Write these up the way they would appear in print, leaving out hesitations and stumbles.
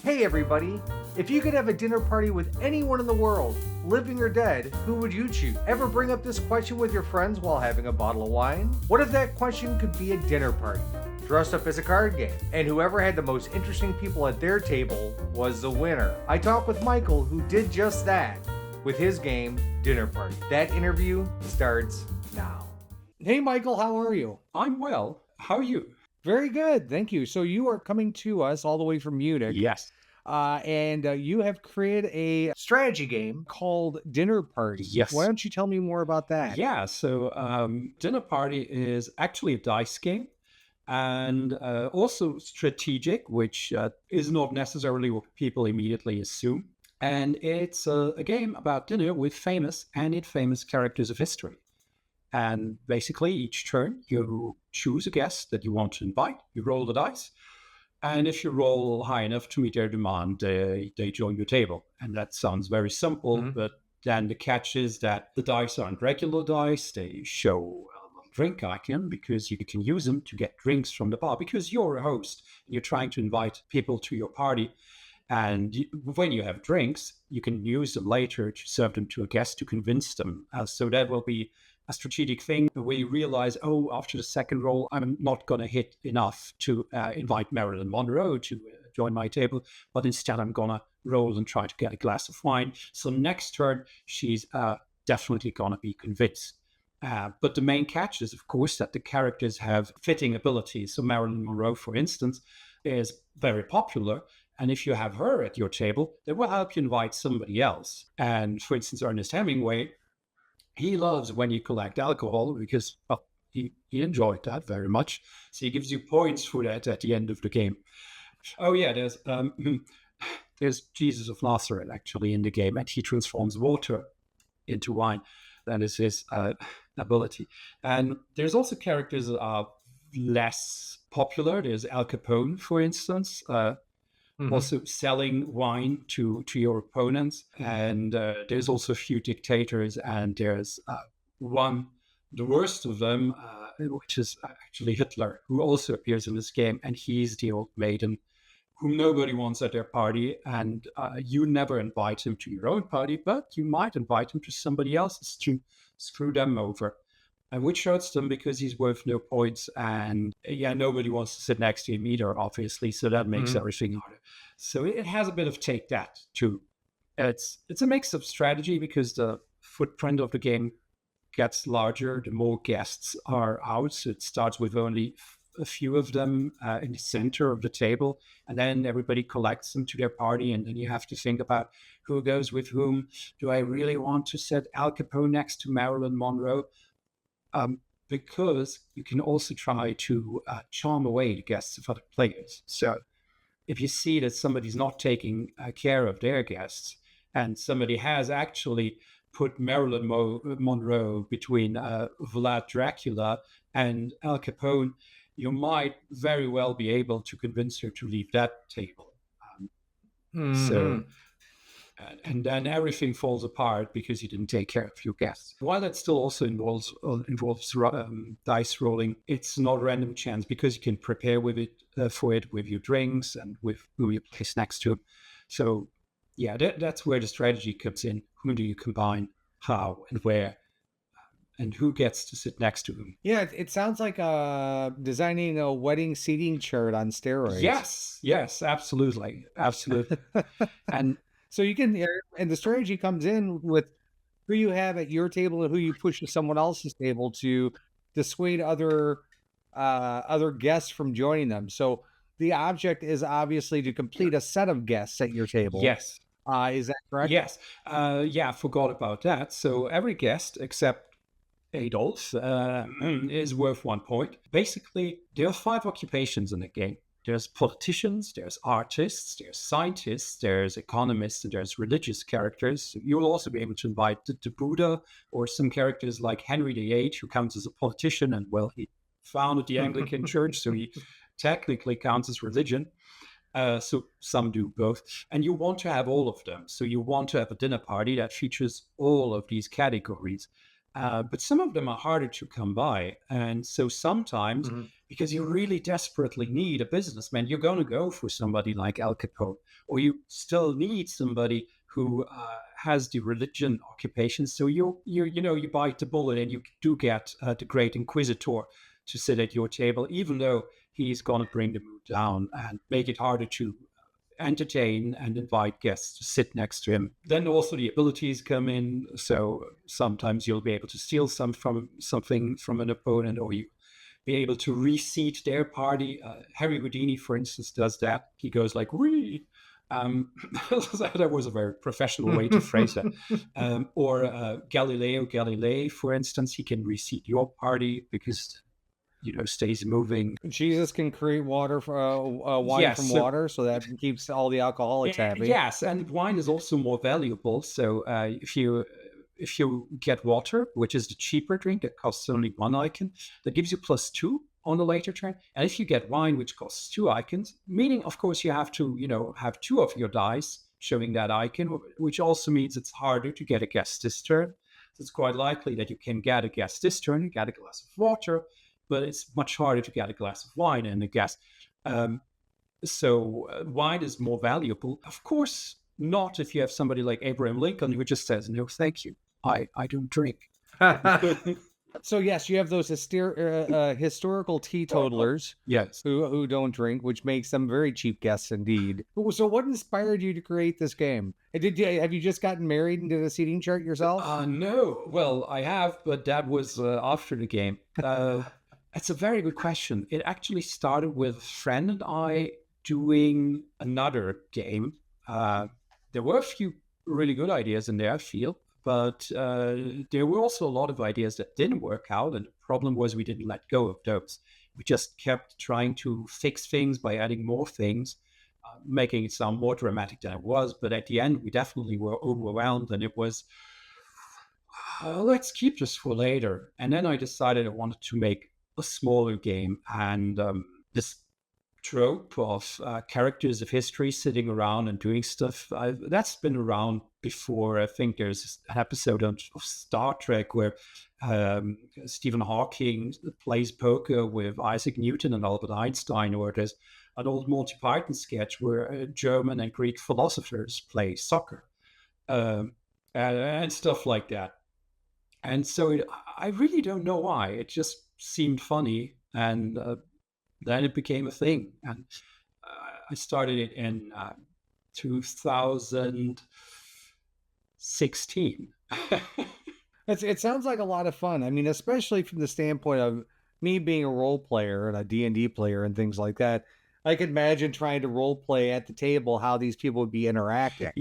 Hey everybody! If you could have a dinner party with anyone in the world, living or dead, who would you choose? Ever bring up this question with your friends while having a bottle of wine? What if that question could be a dinner party, dressed up as a card game, and whoever had the most interesting people at their table was the winner? I talked with Michael, who did just that with his game, Dinner Party. That interview starts now. Hey Michael, how are you? I'm well. How are you? Very good, thank you. So you are coming to us all the way from Munich. Yes. And you have created a strategy game called Dinner Party. Why Yes. don't you tell me more about that? Yeah. Dinner Party is actually a dice game and also strategic, which is not necessarily what people immediately assume. And it's a game about dinner with famous and infamous characters of history. And basically, each turn, you choose a guest that you want to invite, you roll the dice. And if you roll high enough to meet their demand, they join your table. And that sounds very simple, Mhm. but then the catch is that the dice aren't regular dice. They show a little drink icon because you can use them to get drinks from the bar because you're a host and you're trying to invite people to your party. And when you have drinks, you can use them later to serve them to a guest to convince them. So that will be a strategic thing where you realize, oh, after the second roll, I'm not going to hit enough to invite Marilyn Monroe to join my table, but instead I'm going to roll and try to get a glass of wine. So next turn, she's definitely going to be convinced. But the main catch is, of course, that the characters have fitting abilities. So Marilyn Monroe, for instance, is very popular. And if you have her at your table, that will help you invite somebody else. And for instance, Ernest Hemingway, he loves when you collect alcohol because well, he enjoyed that very much. So he gives you points for that at the end of the game. Oh yeah, there's Jesus of Nazareth actually in the game, and he transforms water into wine. That is his ability. And there's also characters that are less popular. There's Al Capone, for instance. Mhm. Also selling wine to your opponents. And there's also a few dictators, and there's one, the worst of them, which is actually Hitler, who also appears in this game, and he's the old maiden whom nobody wants at their party, and you never invite him to your own party, but you might invite him to somebody else's to screw them over. And which hurts them because he's worth no points. And yeah, nobody wants to sit next to him either, obviously. So that makes Mhm. everything harder. So it has a bit of take that too. It's a mix of strategy because the footprint of the game gets larger the more guests are out. So it starts with only a few of them in the center of the table, and then everybody collects them to their party, and then you have to think about who goes with whom. Do I really want to set Al Capone next to Marilyn Monroe? Because you can also try to charm away the guests of other players. So if you see that somebody's not taking care of their guests, and somebody has actually put Marilyn Monroe between Vlad Dracula and Al Capone, you might very well be able to convince her to leave that table. Um, so Mhm. and then everything falls apart because you didn't take care of your guests. While that still also involves dice rolling, it's not random chance because you can prepare with it for it with your drinks and with who you place next to. So, yeah, that's where the strategy comes in. Who do you combine, how, and where, and who gets to sit next to whom? Yeah, it sounds like designing a wedding seating chart on steroids. Yes, yes, absolutely, absolutely, and So you can, and the strategy comes in with who you have at your table and who you push to someone else's table to dissuade other guests from joining them. So the object is obviously to complete a set of guests at your table. yes. Is that correct? Yes. Yeah, I forgot about that. So every guest except Adolf is worth 1 point. Basically, there are five occupations in the game. There's politicians, there's artists, there's scientists, there's economists, and there's religious characters. You'll also be able to invite the Buddha or some characters like Henry VIII, who counts as a politician, and well, he founded the Anglican Church, so he technically counts as religion. So some do both. And you want to have all of them. So you want to have a dinner party that features all of these categories. But some of them are harder to come by. And so sometimes, Mhm. because you really desperately need a businessman, you're going to go for somebody like Al Capone, or you still need somebody who has the religion occupation. So you bite the bullet and you do get the great inquisitor to sit at your table, even though he's going to bring the mood down and make it harder to entertain and invite guests to sit next to him. Then also the abilities come in. So sometimes you'll be able to steal something from an opponent, or you be able to reseat their party. Harry Houdini, for instance, does that. He goes like "re." Um, that was a very professional way to phrase that. Or Galileo Galilei, for instance, he can reseat your party because stays moving. Jesus can create wine Yes, from so water, so that keeps all the alcoholics happy. Yes, and wine is also more valuable. So if you get water, which is the cheaper drink that costs only one icon, that gives you +2 on the later turn. And if you get wine, which costs 2 icons, meaning of course you have to have two of your dice showing that icon, which also means it's harder to get a guest this turn. So it's quite likely that you can get a guest this turn, you get a glass of water, but it's much harder to get a glass of wine and a guest. Um, so wine is more valuable. Of course, not if you have somebody like Abraham Lincoln who just says, no, thank you. I don't drink. So yes, you have those historical teetotalers Yes. who don't drink, which makes them very cheap guests indeed. So what inspired you to create this game? Have you just gotten married and did a seating chart yourself? No. Well, I have, but that was after the game. It's a very good question. It actually started with a friend and I doing another game. There were a few really good ideas in there, I feel, but there were also a lot of ideas that didn't work out. And the problem was we didn't let go of those. We just kept trying to fix things by adding more things, making it sound more dramatic than it was. But at the end, we definitely were overwhelmed, and it was, let's keep this for later. And then I decided I wanted to make a smaller game, and this trope of characters of history sitting around and doing stuff, that's been around before. I think there's an episode of Star Trek where Stephen Hawking plays poker with Isaac Newton and Albert Einstein, or there's an old Monty Python sketch where German and Greek philosophers play soccer, and stuff like that. And so I really don't know why. It just seemed funny, and then it became a thing. And I started it in 2016. It sounds like a lot of fun. I mean, especially from the standpoint of me being a role player and a D&D player and things like that. I could imagine trying to role play at the table how these people would be interacting.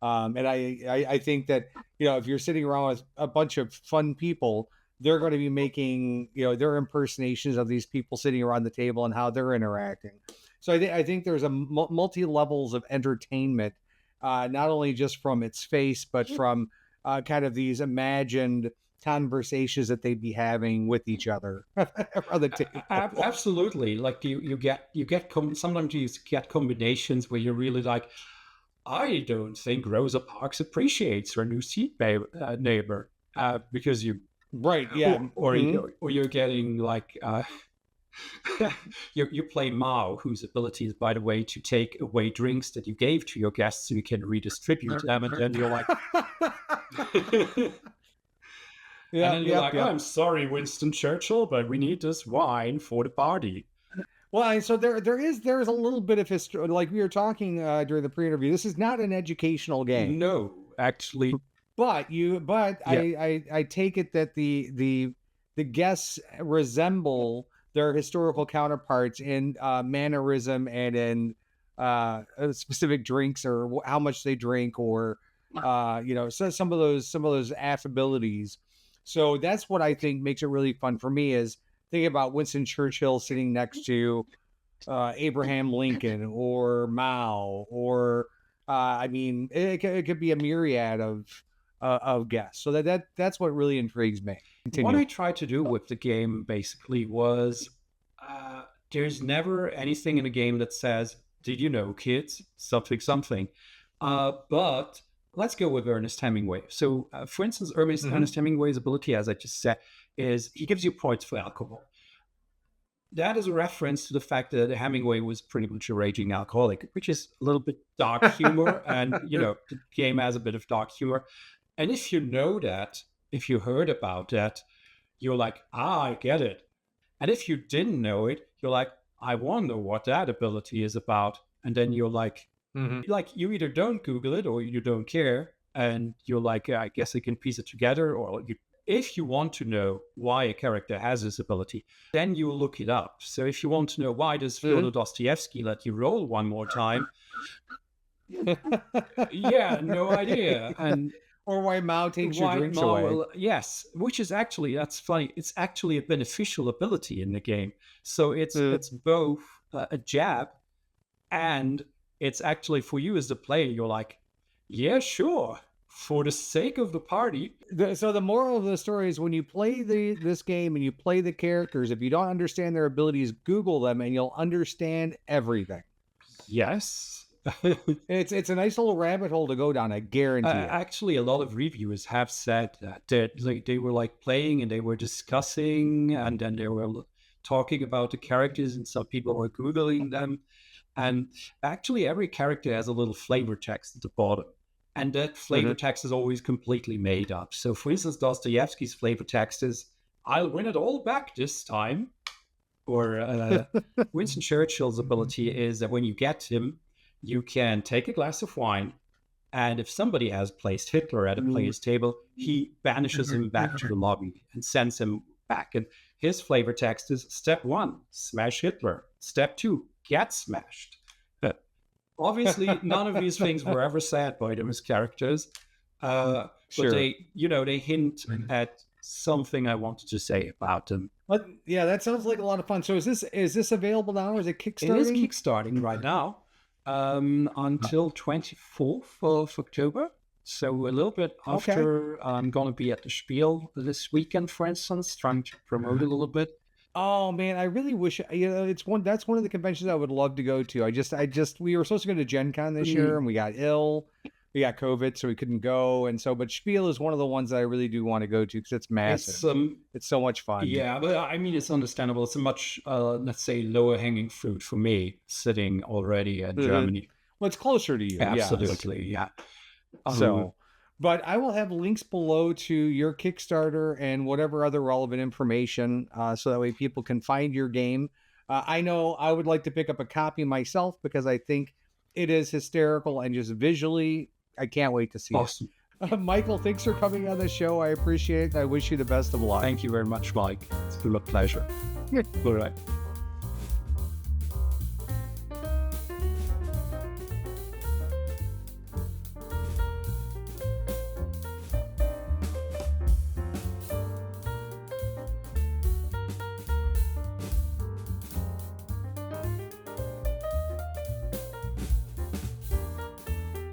And I think that, if you're sitting around with a bunch of fun people, they're going to be making, their impersonations of these people sitting around the table and how they're interacting. So I think there's a multi levels of entertainment, not only just from its face, but from kind of these imagined conversations that they'd be having with each other around the table. Absolutely. Like sometimes you get combinations where you're really like, I don't think Rosa Parks appreciates her new neighbor, because you Right. Yeah. or you're getting like you play Mao, whose ability is, by the way, to take away drinks that you gave to your guests so you can redistribute them, and then you're like, Yeah. I'm sorry, Winston Churchill, but we need this wine for the party. Well, so there's a little bit of history, like we were talking during the pre-interview. This is not an educational game. No, actually. But Yeah. I take it that the guests resemble their historical counterparts in mannerism and in specific drinks, or how much they drink, or so some of those affabilities. So that's what I think makes it really fun for me, is thinking about Winston Churchill sitting next to Abraham Lincoln or Mao, or I mean, it could be a myriad of guests. So that's what really intrigues me. Continue. What I tried to do with the game basically was, there's never anything in a game that says, "Did you know, kids? Something, something." But let's go with Ernest Hemingway. So, for instance, Ernest Hemingway's ability, as I just said, is he gives you points for alcohol. That is a reference to the fact that Hemingway was pretty much a raging alcoholic, which is a little bit dark humor. And, the game has a bit of dark humor. And if you know that, if you heard about that, you're like, I get it. And if you didn't know it, you're like, I wonder what that ability is about. And then you're like, you either don't Google it or you don't care. And you're like, I guess I can piece it together. Or if you want to know why a character has this ability, then you look it up. So if you want to know why does Fyodor Dostoevsky let you roll one more time, yeah, no idea. And or why Mao takes your drinks away. Yes, which is actually, that's funny. It's actually a beneficial ability in the game. So it's both a jab, and it's actually for you as the player, you're like, yeah, sure. For the sake of the party. So the moral of the story is when you play this game and you play the characters, if you don't understand their abilities, Google them and you'll understand everything. Yes. It's a nice little rabbit hole to go down, I guarantee it. Actually, a lot of reviewers have said that they were like playing and they were discussing and then they were talking about the characters and some people were Googling them. And actually every character has a little flavor text at the bottom. And that flavor text is always completely made up. So, for instance, Dostoevsky's flavor text is, I'll win it all back this time. Or Winston Churchill's ability is that when you get him, you can take a glass of wine, and if somebody has placed Hitler at a player's table, he banishes him back to the lobby and sends him back. And his flavor text is, step 1, smash Hitler. Step 2, get smashed. Obviously, none of these things were ever said by them as characters, but they hint at something I wanted to say about them. But yeah, that sounds like a lot of fun. So is this available now? Is it kickstarting? It is kickstarting right now until 24th of October. So a little bit after I'm going to be at the Spiel this weekend, for instance, trying to promote it a little bit. Oh man, I really wish that's one of the conventions I would love to go to. We were supposed to go to Gen Con this year and we got ill. We got COVID, so we couldn't go. And so, but Spiel is one of the ones that I really do want to go to because it's massive. It's so much fun. Yeah, but I mean, it's understandable. It's a much, let's say, lower hanging fruit for me sitting already in Germany. Well, it's closer to you. Absolutely, yes. Yeah. But I will have links below to your Kickstarter and whatever other relevant information so that way people can find your game. I know I would like to pick up a copy myself because I think it is hysterical and just visually, I can't wait to see it. Michael, thanks for coming on the show. I appreciate it. I wish you the best of luck. Thank you very much, Mike. It's been a pleasure. All right.